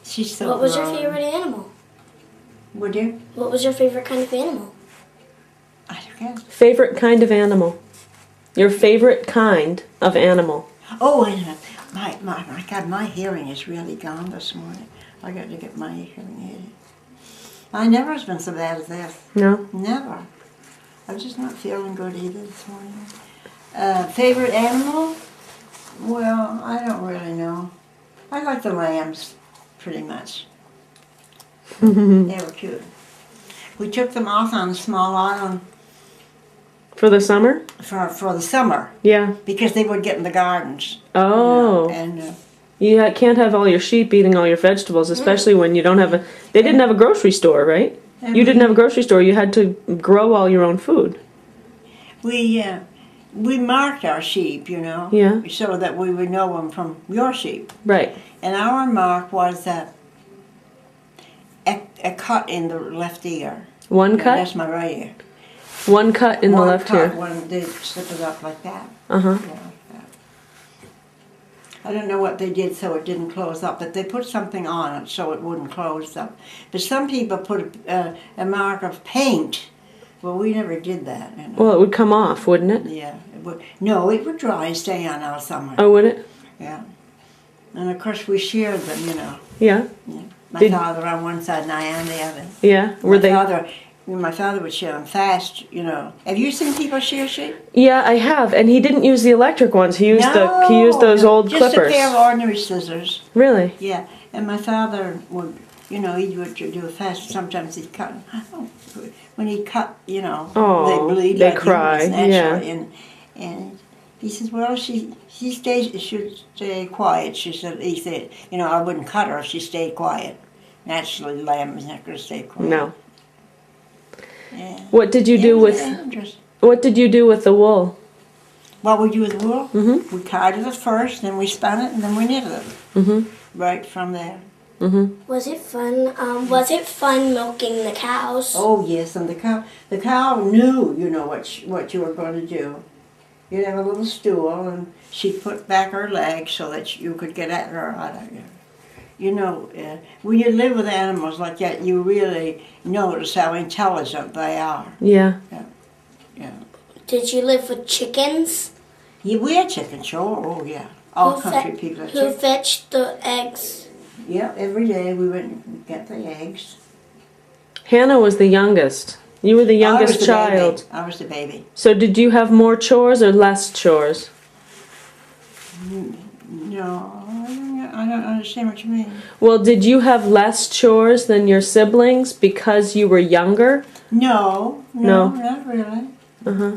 She's so What was your grown. favorite animal? Would you? What was your favorite kind of animal? I don't know. Favorite kind of animal. Your favorite kind of animal. Oh, and my God, my hearing is really gone this morning. I got to get my hearing aid. I never has been so bad as this. No? Never. I'm just not feeling good either this morning. Favorite animal? Well, I don't really know. I like the lambs, pretty much. They were cute. We took them off on a small island For the summer? for the summer Yeah. because they would get in the gardens. Oh. And You can't have all your sheep eating all your vegetables, especially when you don't have a... They didn't have a grocery store, right? You didn't have a grocery store. You had to grow all your own food. we marked our sheep, you know, Yeah. so that we would know them from your sheep. Right. And our mark was a cut in the left ear. One And cut? that's my right ear. One cut in the One left cut ear. when they slip it up like that. Uh-huh. Yeah, like that. I don't know what they did so it didn't close up, but they put something on it so it wouldn't close up. But some people put a mark of paint. Well, we never did that. You know. Well, it would come off, wouldn't it? Yeah, it would. No, it would dry and stay on all summer. Oh, would it? Yeah. And of course we shared them, you know. Yeah. Yeah. My Did- father on one side and I on the other. Yeah. Were they... My father would share them fast, you know. Have you seen people share sheep? Yeah, I have. And he didn't use the electric ones. He used he used those old just clippers. a pair of ordinary scissors. Really? Yeah. And my father would, you know, he would do it fast. Sometimes he'd cut. When he cut, you know, Oh, they bleed. they like cry, humans, yeah. naturally. And he says, well, she should stay quiet. He said, you know, I wouldn't cut her if she stayed quiet. Naturally, lamb is not going to stay quiet. No. Yeah. What did you do with... What did you do with the wool? What we do with wool? Mm-hmm. We carded it first, then we spun it, and then we knitted it. Mm-hmm. Right from there. Mm-hmm. Was it fun? Was it fun milking the cows? Oh yes, and the cow knew, you know, what you were going to do. You'd have a little stool, and she'd put back her legs so that you could get at her out of you. You know, when you live with animals like that, you really notice how intelligent they are. Yeah. Yeah. Did you live with chickens? Yeah, we had chicken, sure. Oh yeah, all Who country fe- people had Who chicken. fetched the eggs? Yeah, every day we went and get the eggs. Hannah was the youngest. You were the youngest child. I was the baby. So did you have more chores or less chores? No, I don't understand what you mean. Well, did you have less chores than your siblings because you were younger? No, not really. Uh-huh.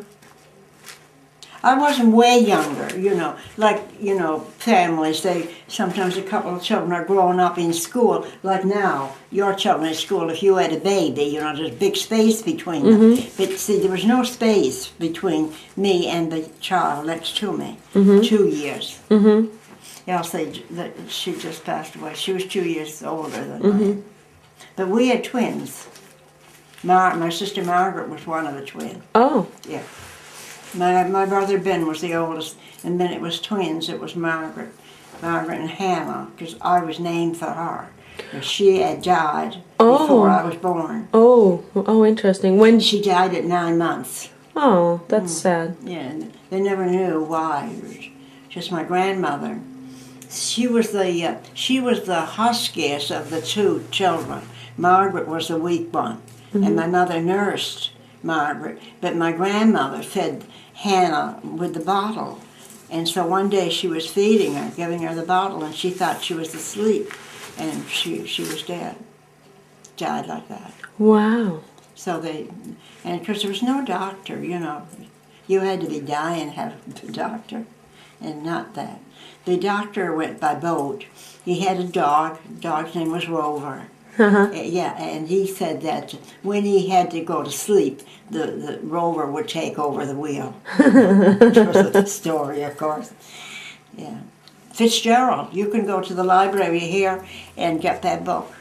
I wasn't way younger, you know, like, you know, families, sometimes a couple of children are growing up in school, like now, your children in school, if you had a baby, you know, there's big space between them. But see, there was no space between me and the child next to me, 2 years. Mm-hmm. I'll say that she just passed away. She was 2 years older than I am. But we had twins. My sister Margaret was one of the twins. Oh. Yeah. My brother Ben was the oldest, and then it was twins. It was Margaret and Hannah, because I was named for her. And she had died before I was born. Oh, interesting. When She died at 9 months. Oh, that's sad. Yeah, and they never knew why. It was just my grandmother. She was the huskiest of the two children. Margaret was the weak one, and my mother nursed Margaret, but my grandmother fed Hannah with the bottle. And so one day she was feeding her, giving her the bottle, and she thought she was asleep, and she was dead. Died like that. Wow. So and because there was no doctor, you know. You had to be dying to have a doctor, and not that. The doctor went by boat. He had a dog. The dog's name was Rover. Yeah, and he said that when he had to go to sleep, the Rover would take over the wheel. Which was the story, of course. Yeah. Fitzgerald. You can go to the library here and get that book.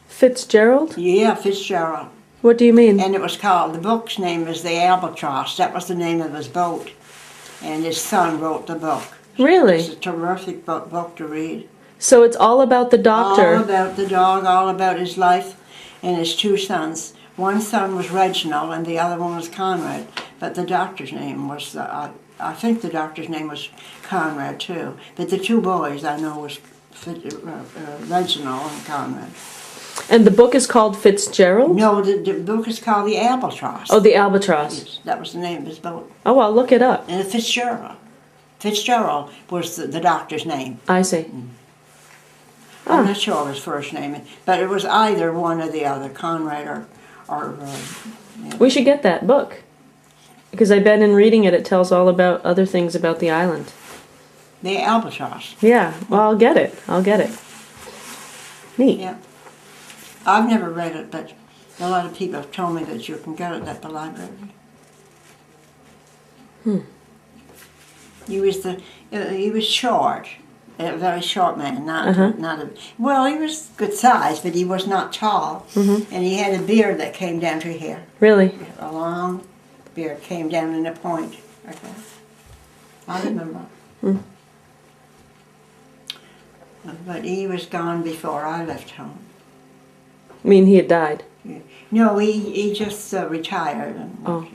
Fitzgerald? Yeah, Fitzgerald. What do you mean? And it was called, the book's name is The Albatross. That was the name of his boat. And his son wrote the book. Really? It's a terrific book to read. So it's all about the doctor. All about the dog, all about his life and his two sons. One son was Reginald and the other one was Conrad. But the doctor's name was, I think the doctor's name was Conrad too. But the two boys I know was Reginald and Conrad. And the book is called Fitzgerald? No, the book is called The Albatross. Oh, the Albatross. Yes, that was the name of his boat. Oh, I'll look it up. And Fitzgerald. Fitzgerald was the doctor's name. I see. I'm not sure of his first name, but it was either one or the other, Conrad or yeah. We should get that book. Because I bet in reading it, it tells all about other things about the island. The Albatross. Yeah, well, I'll get it. I'll get it. Neat. Yeah. I've never read it, but a lot of people have told me that you can get it at the library. He was short, a very short man, not a. Well, he was good size, but he was not tall, and he had a beard that came down to here. Really? A long beard came down in a point like that. I remember. But he was gone before I left home. I mean, he had died. No, he just retired. And, Oh.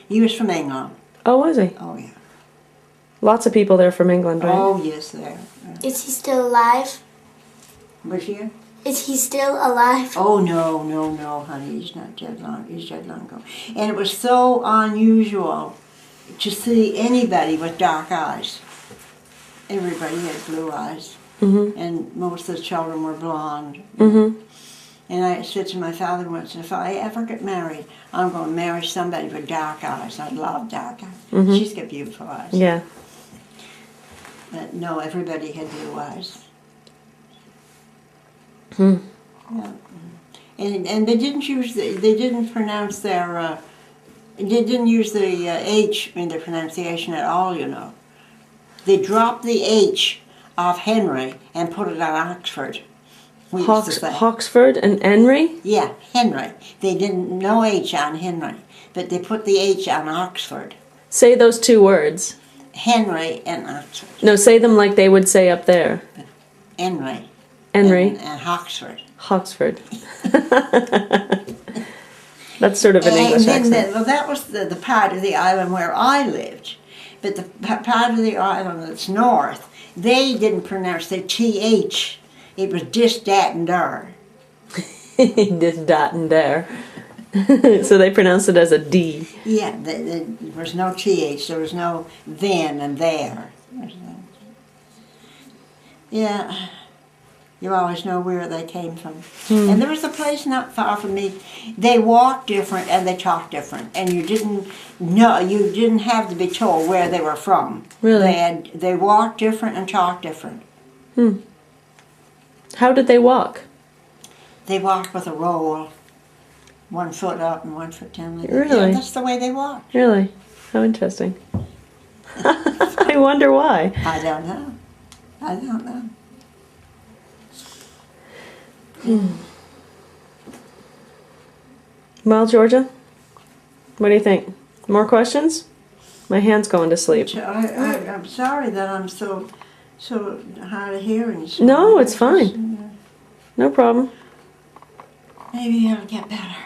He was from England. Oh, was he? Oh, yeah. Lots of people there from England, right? Oh, yes, there. Is he still alive? Was he? Is he still alive? Oh, no, honey. He's not dead long. He's dead long ago. And it was so unusual to see anybody with dark eyes. Everybody had blue eyes. And most of the children were blonde. And I said to my father once, if I ever get married, I'm going to marry somebody with dark eyes. I love dark eyes. She's got beautiful eyes. Yeah. But no, everybody had blue eyes. Hmm. Yeah. And they didn't use they didn't pronounce their they didn't use the H in their pronunciation at all. You know, they dropped the H off Henry and put it on Oxford. We used to say. Hoxford and Henry? Yeah, Henry. They didn't no H on Henry, but they put the H on Oxford. Say those two words. Henry and Oxford. No, say them like they would say up there. Henry. Henry. And Oxford. Hoxford. That's sort of an English accent. Well, that was the part of the island where I lived. But the part of the island that's north, they didn't pronounce the TH. It was dis, dat, and der. This dot and there. So they pronounced it as a D. Yeah, there was no TH. There was no then and there. Yeah. You always know where they came from. And there was a place not far from me. They walked different and they talked different. And you didn't know, you didn't have to be told where they were from. Really? They walked different and talked different. How did they walk? They walked with a roll. 1 foot up and 1 foot down. Like Really? That. Yeah, that's the way they walked. Really? How interesting. I wonder why. I don't know. I don't know. Well, Georgia, what do you think? More questions? My hand's going to sleep. I'm sorry that I'm so hard of hearing. No, it's fine. No problem. Maybe it'll get better.